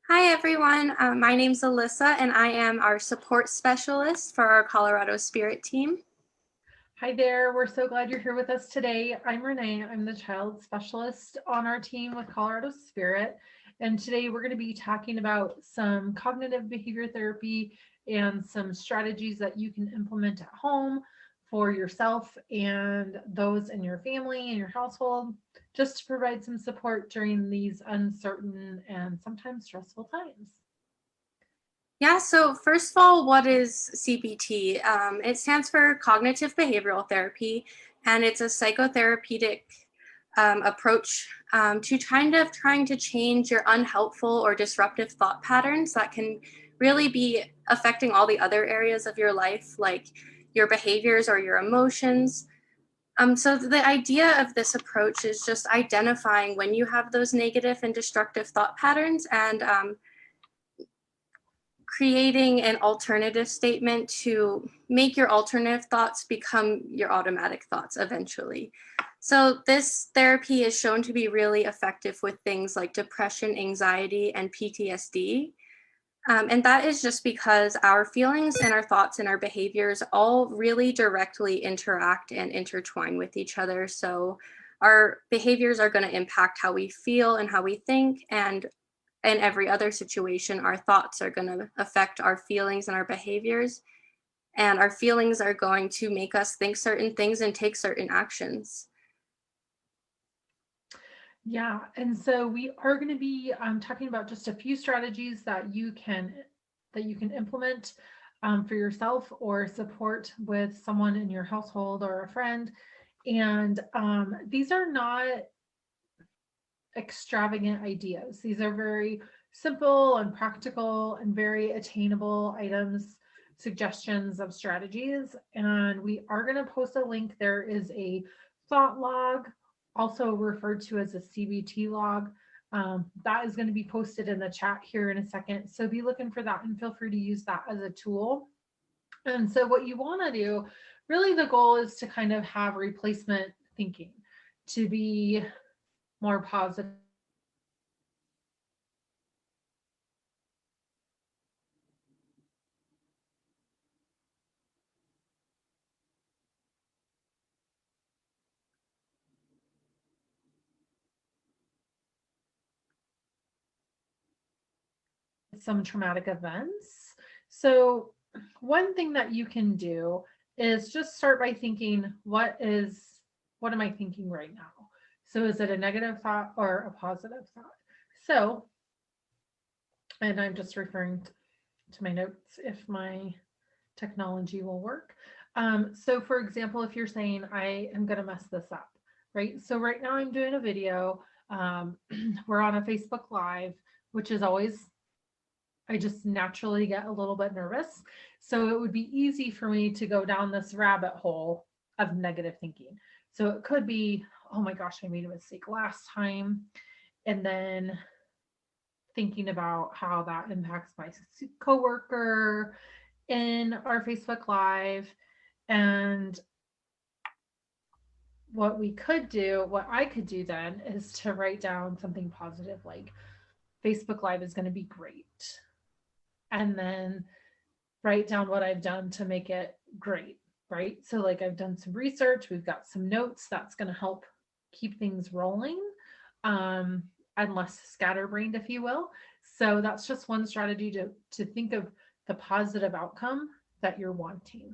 Hi, everyone. My name's Alyssa, and I am our support specialist for our Colorado Spirit team. Hi there, we're so glad you're here with us today. I'm Renee, I'm the child specialist on our team with Colorado Spirit. And today we're going to be talking about some cognitive behavior therapy and some strategies that you can implement at home for yourself and those in your family and your household, just to provide some support during these uncertain and sometimes stressful times. Yeah, so first of all, what is CBT? It stands for Cognitive Behavioral Therapy, and it's a psychotherapeutic approach to trying to change your unhelpful or disruptive thought patterns that can really be affecting all the other areas of your life, like your behaviors or your emotions. So the idea of this approach is just identifying when you have those negative and destructive thought patterns and creating an alternative statement to make your alternative thoughts become your automatic thoughts eventually. So this therapy is shown to be really effective with things like depression, anxiety, and PTSD. And that is just because our feelings and our thoughts and our behaviors all really directly interact and intertwine with each other. So our behaviors are going to impact how we feel and how we think. And in every other situation, our thoughts are going to affect our feelings and our behaviors. And our feelings are going to make us think certain things and take certain actions. Yeah, and so we are going to be talking about just a few strategies that you can implement for yourself or support with someone in your household or a friend. And these are not extravagant ideas. These are very simple and practical and very attainable items, suggestions of strategies. And we are going to post a link. There is a thought log, also referred to as a CBT log. That is going to be posted in the chat here in a second. So be looking for that and feel free to use that as a tool. And so, what you want to do, really, the goal is to kind of have replacement thinking, to be more positive some traumatic events. So, one thing that you can do is just start by thinking, what am I thinking right now? So, is it a negative thought or a positive thought? So, and I'm just referring to my notes if my technology will work. So, for example, if you're saying, I am going to mess this up, right? So, right now I'm doing a video. We're on a Facebook Live, which is always I just naturally get a little bit nervous. So it would be easy for me to go down this rabbit hole of negative thinking. So it could be, oh my gosh, I made a mistake last time. And then thinking about how that impacts my coworker in our Facebook Live. And what I could do then is to write down something positive like Facebook Live is going to be great. And then write down what I've done to make it great, right? So, like, I've done some research, we've got some notes that's going to help keep things rolling, um, and less scatterbrained, if you will. So, that's just one strategy to think of the positive outcome that you're wanting.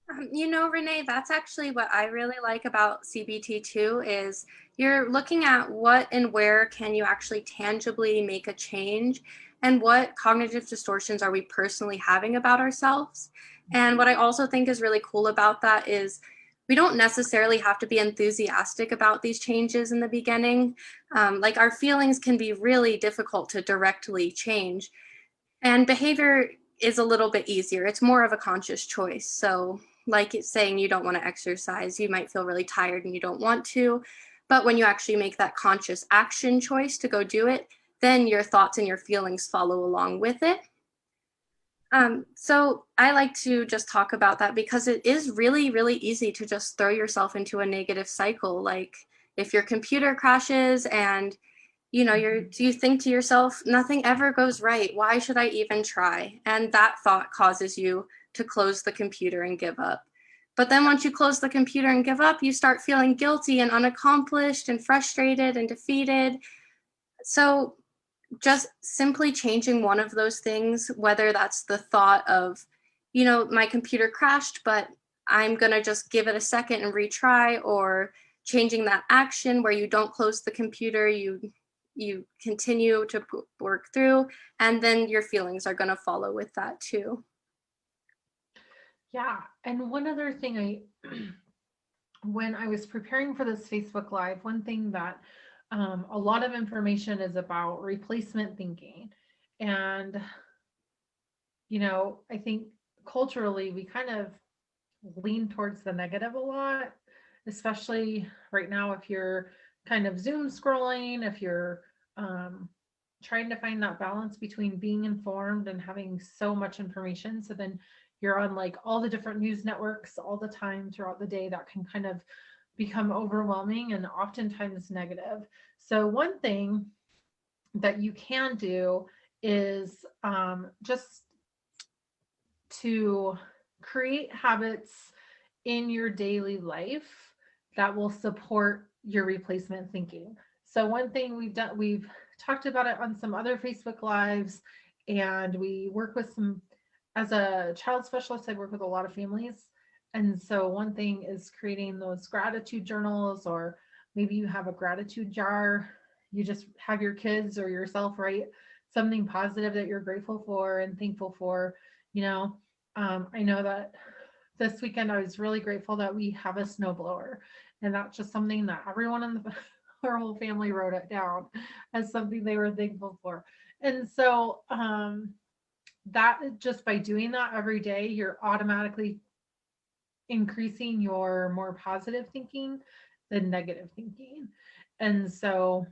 Renee, that's actually what I really like about CBT too is you're looking at what and where can you actually tangibly make a change and what cognitive distortions are we personally having about ourselves. And what I also think is really cool about that is we don't necessarily have to be enthusiastic about these changes in the beginning. Like our feelings can be really difficult to directly change. And behavior is a little bit easier. It's more of a conscious choice. So, like it's saying you don't want to exercise, you might feel really tired and you don't want to. But when you actually make that conscious action choice to go do it, then your thoughts and your feelings follow along with it. So I like to just talk about that because it is really, really easy to just throw yourself into a negative cycle. Like if your computer crashes and You think to yourself, nothing ever goes right. Why should I even try? And that thought causes you to close the computer and give up. But then once you close the computer and give up, you start feeling guilty and unaccomplished and frustrated and defeated. So just simply changing one of those things, whether that's the thought of, my computer crashed, but I'm going to just give it a second and retry, or changing that action where you don't close the computer, you continue to work through, and then your feelings are going to follow with that too. Yeah. And one other thing when I was preparing for this Facebook Live, one thing that a lot of information is about replacement thinking. And, I think culturally we kind of lean towards the negative a lot, especially right now if you're kind of Zoom scrolling, if you're trying to find that balance between being informed and having so much information. So then you're on like all the different news networks all the time throughout the day. That can kind of become overwhelming and oftentimes negative. So one thing that you can do is just to create habits in your daily life that will support your replacement thinking. So one thing we've talked about it on some other Facebook lives, and we work with as a child specialist, I work with a lot of families. And so one thing is creating those gratitude journals, or maybe you have a gratitude jar. You just have your kids or yourself write something positive that you're grateful for and thankful for. You know, I know that this weekend I was really grateful that we have a snowblower, and that's just something that everyone in our whole family wrote it down as something they were thankful for. And so that just by doing that every day, you're automatically increasing your more positive thinking than negative thinking. And so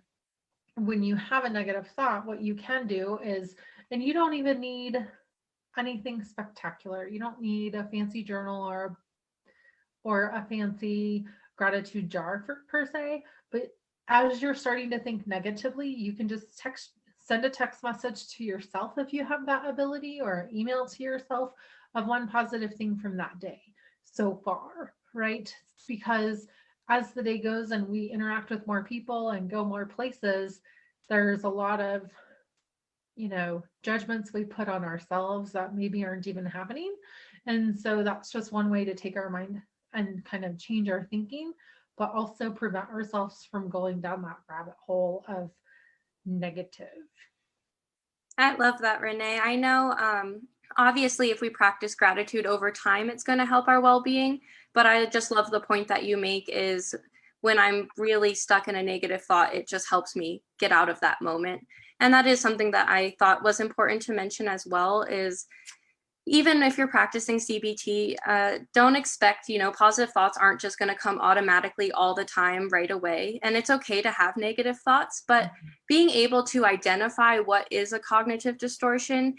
when you have a negative thought, what you can do is, and you don't even need anything spectacular. You don't need a fancy journal or a fancy gratitude jar per se, but as you're starting to think negatively, you can just send a text message to yourself if you have that ability, or email to yourself of one positive thing from that day so far, right? Because as the day goes and we interact with more people and go more places, there's a lot of judgments we put on ourselves that maybe aren't even happening. And so that's just one way to take our mind and kind of change our thinking, but also prevent ourselves from going down that rabbit hole of negative. I love that, Renee. I know, obviously, if we practice gratitude over time, it's going to help our well being. But I just love the point that you make is when I'm really stuck in a negative thought, it just helps me get out of that moment. And that is something that I thought was important to mention as well, is even if you're practicing CBT, don't expect, positive thoughts aren't just going to come automatically all the time right away. And it's okay to have negative thoughts, but being able to identify what is a cognitive distortion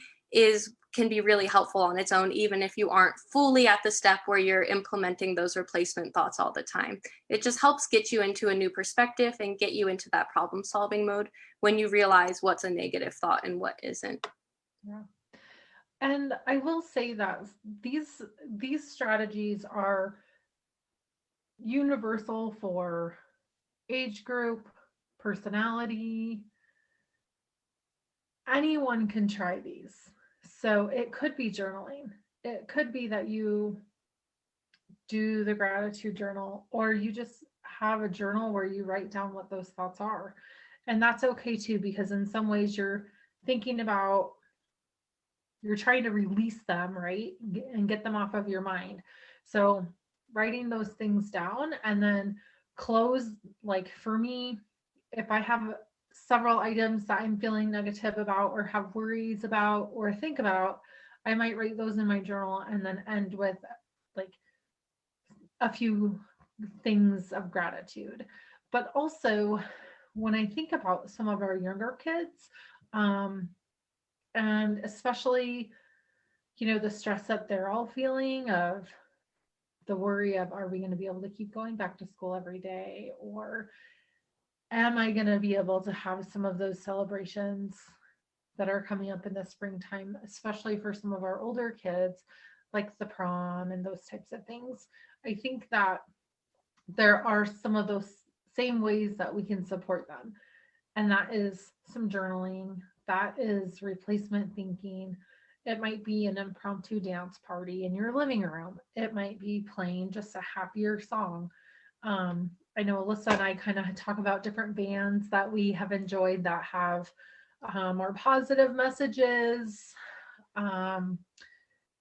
can be really helpful on its own, even if you aren't fully at the step where you're implementing those replacement thoughts all the time. It just helps get you into a new perspective and get you into that problem solving mode when you realize what's a negative thought and what isn't. Yeah. And I will say that these strategies are universal for age group, personality. Anyone can try these. So it could be journaling. It could be that you do the gratitude journal, or you just have a journal where you write down what those thoughts are. And that's okay too, because in some ways you're thinking about, you're trying to release them, right? And get them off of your mind. So writing those things down, and then close, like for me, if I have several items that I'm feeling negative about or have worries about or think about, I might write those in my journal and then end with like a few things of gratitude. But also, when I think about some of our younger kids, and especially, the stress that they're all feeling, of the worry of, are we going to be able to keep going back to school every day? Or am I going to be able to have some of those celebrations that are coming up in the springtime, especially for some of our older kids, like the prom and those types of things? I think that there are some of those same ways that we can support them. And that is some journaling, that is replacement thinking. It might be an impromptu dance party in your living room. It might be playing just a happier song. I know Alyssa and I kind of talk about different bands that we have enjoyed that have more positive messages um,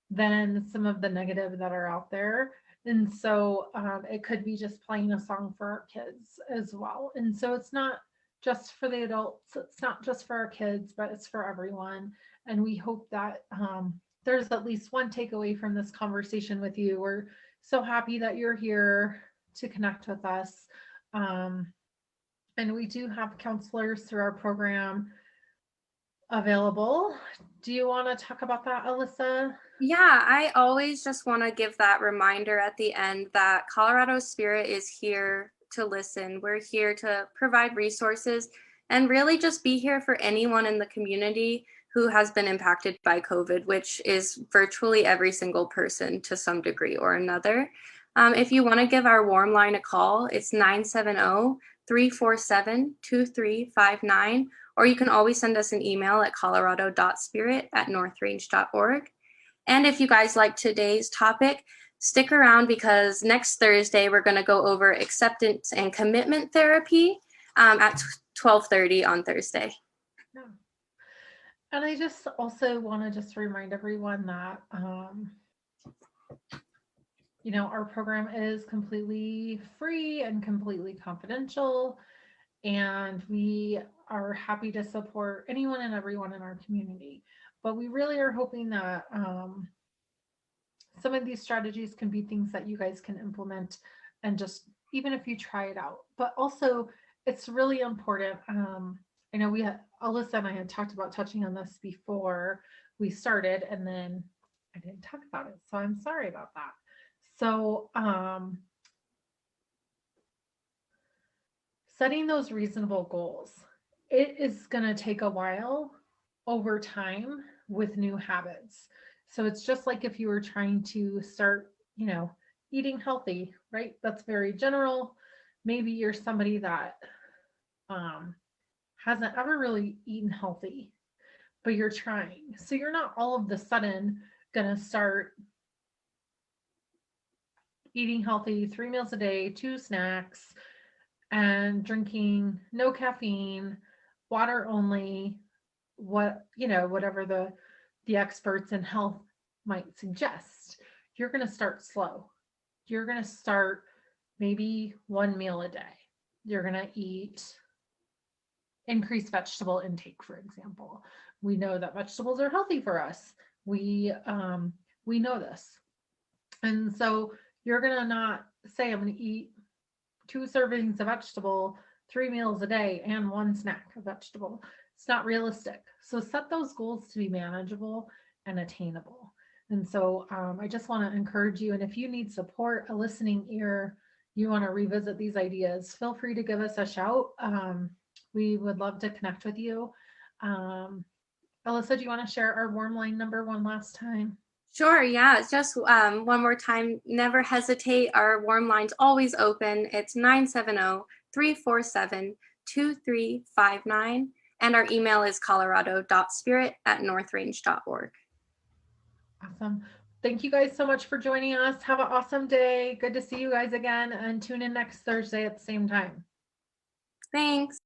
than some of the negative that are out there. And so it could be just playing a song for our kids as well. And so it's not just for the adults, it's not just for our kids, but it's for everyone. And we hope that there's at least one takeaway from this conversation with you. We're so happy that you're here to connect with us. Um, and we do have counselors through our program available. Do you want to talk about that, Alyssa? Yeah, I always just want to give that reminder at the end that Colorado Spirit is here to listen. We're here to provide resources and really just be here for anyone in the community who has been impacted by COVID, which is virtually every single person to some degree or another. If you want to give our warm line a call, it's 970-347-2359, or you can always send us an email at colorado.spirit@northrange.org. And if you guys like today's topic, stick around because next Thursday we're going to go over acceptance and commitment therapy at 12:30 on Thursday. Yeah. And I just also want to just remind everyone that, our program is completely free and completely confidential. And we are happy to support anyone and everyone in our community. But we really are hoping that some of these strategies can be things that you guys can implement and just even if you try it out. But also, it's really important. I know Alyssa and I had talked about touching on this before we started, and then I didn't talk about it. So I'm sorry about that. So, setting those reasonable goals. It is going to take a while over time with new habits. So it's just like if you were trying to start, eating healthy, right? That's very general. Maybe you're somebody that hasn't ever really eaten healthy, but you're trying. So you're not all of the sudden going to start eating healthy 3 meals a day, 2 snacks, and drinking no caffeine, water only, whatever the experts in health might suggest. You're going to start slow. You're going to start maybe 1 meal a day. You're going to eat increased vegetable intake, for example. We know that vegetables are healthy for us. We know this. And so you're going to not say, I'm going to eat 2 servings of vegetable, 3 meals a day, and 1 snack of vegetable. It's not realistic. So set those goals to be manageable and attainable. And so I just want to encourage you. And if you need support, a listening ear, you want to revisit these ideas, feel free to give us a shout. We would love to connect with you. Alyssa, do you want to share our warm line number one last time? Sure, yeah, just one more time, never hesitate. Our warm line's always open. It's 970-347-2359. And our email is colorado.spirit@northrange.org. Awesome. Thank you guys so much for joining us. Have an awesome day. Good to see you guys again, and tune in next Thursday at the same time. Thanks.